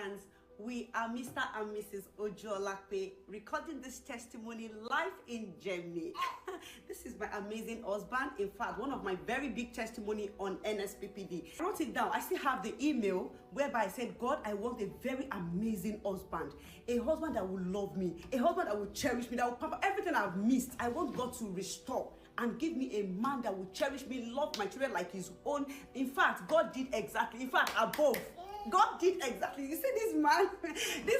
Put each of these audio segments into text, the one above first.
Nigerians, we are Mr. and Mrs. Ojuolakpe recording this testimony live in Germany. This is my amazing husband. In fact, one of my very big testimony on NSPPD. I wrote it down. I still have the email whereby I said, God, I want a very amazing husband. A husband that will love me. A husband that will cherish me, that will pamper everything I've missed. I want God to restore and give me a man that will cherish me, love my children like his own. In fact, God did exactly. In fact, above. God did exactly. You see this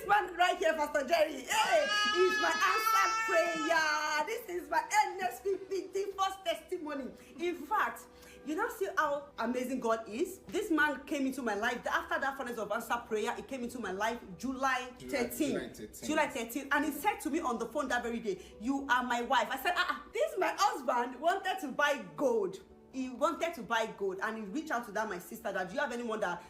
man right here, Pastor Jerry. Hey, is my answered prayer. This is my NSPPD first testimony. In fact, you now see how amazing God is. This man came into my life after that furnace of answered prayer. He came into my life July 13th. And he said to me on the phone that very day, "You are my wife." I said, this my husband wanted to buy gold. He wanted to buy gold, and he reached out to that my sister that, do you have anyone that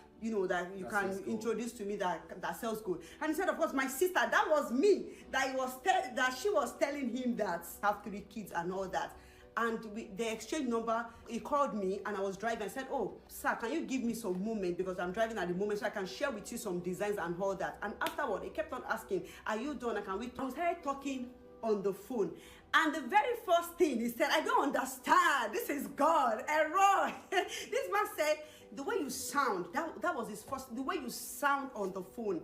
that you can introduce to me that sells gold? And he said, of course, my sister. That was me. That she was telling him that I have 3 kids and all that. And the exchange number, he called me and I was driving. I said, "Oh, sir, can you give me some moment because I'm driving at the moment so I can share with you some designs and all that." And afterward, he kept on asking, "Are you done? Can we?" I was talking on the phone. And the very first thing he said, "I don't understand. This is God. Error." This man said, "The way you sound," that was his first, "the way you sound on the phone,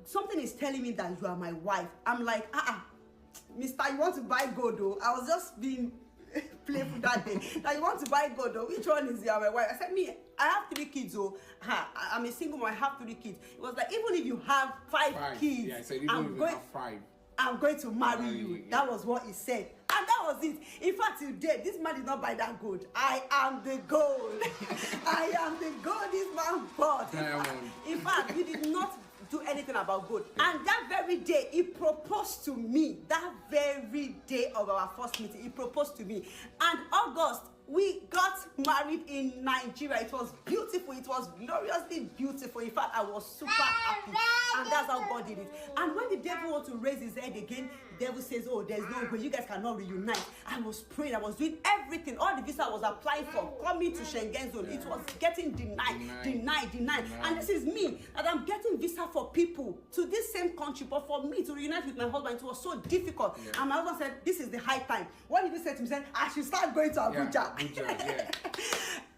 something is telling me that you are my wife." I'm like, mister, you want to buy gold though? I was just being playful that day. Now you want to buy gold though? Which one is you are my wife? I said, me, I have 3 kids, oh. I'm a single mom, I have 3 kids. It was like, even if you have 5 kids, yeah, so even if you have 5. I'm going to marry you. Yeah. That was what he said. And that was it. In fact, today, this man did not buy that gold. I am the gold. I am the gold this man bought. In fact, we did not do anything about gold. And that very day, he proposed to me. That very day of our first meeting, he proposed to me. And August, we got married in Nigeria. It was beautiful. It was gloriously beautiful. In fact, I was super happy. And that's how God did it. And when the devil wants to raise his head again, the devil says, "Oh, there's no way. You guys cannot reunite." I was praying. I was doing everything. All the visa I was applying for, coming to Schengen zone, it was getting denied. And this is me, that I'm getting visa for people to this same country. But for me to reunite with my husband, it was so difficult. Yeah. And my husband said, "This is the high time." What did he say to me? He said, "I should start going to Abuja."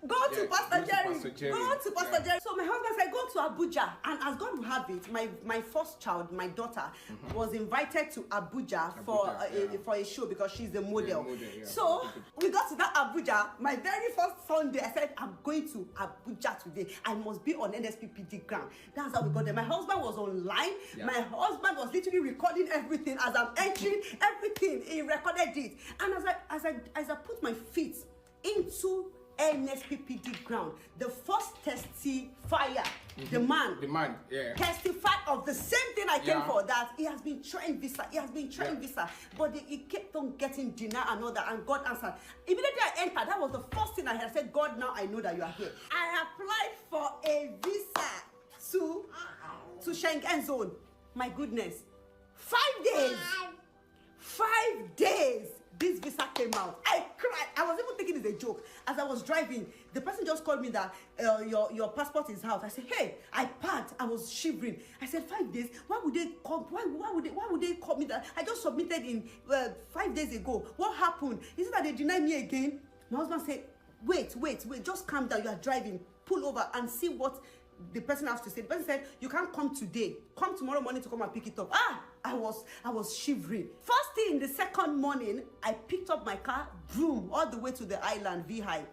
Go to Pastor Jerry. Go to Pastor Jerry. So my husband said, "Go to Abuja." And as God will have it, my first child, my daughter, was invited to Abuja for a show because she's a model. So we got to that Abuja. My very first Sunday, I said, "I'm going to Abuja today. I must be on NSPPD ground." That's how we got there. My husband was online. Yeah. My husband was literally recording everything as I'm entering everything. He recorded it. And as I put my feet into NSPPD ground, the first testifier, the man, testified of the same thing I came for, that he has been trying visa, but he kept on getting denied and all that, and God answered. Immediately I entered, that was the first thing I had. I said, "God, now I know that you are here." I applied for a visa to Schengen zone. My goodness, 5 days. 5 days. This visa came out. I cried. I was even thinking it's a joke. As I was driving, the person just called me that your passport is out. I said, "Hey," I packed. I was shivering. I said, 5 days? Why would they come? Why would they call me that? I just submitted in 5 days ago. What happened? Is it that they denied me again? My husband said, wait. Just calm down. You are driving. Pull over and see what the person has to say. The person said, "You can't come today. Come tomorrow morning to come and pick it up." I was shivering. First thing, the second morning, I picked up my car, boom, all the way to the island, VI.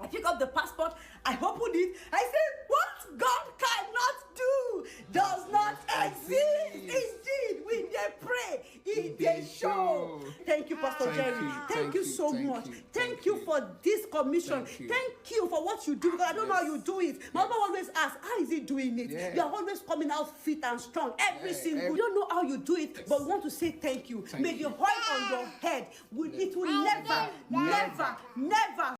I picked up the passport. I opened it. I said, "What God cannot do does not exist." Indeed, we did pray. He did show. Thank you, Pastor Jerry. Thank you so much. Thank you for this commission. Thank you for what you do. Because I don't know how you do it. My mom always asks, "How is he doing it?" You are always coming out fit and strong. Every single. We don't know how you do it, but we want to say thank you. May the oil on your head, it will never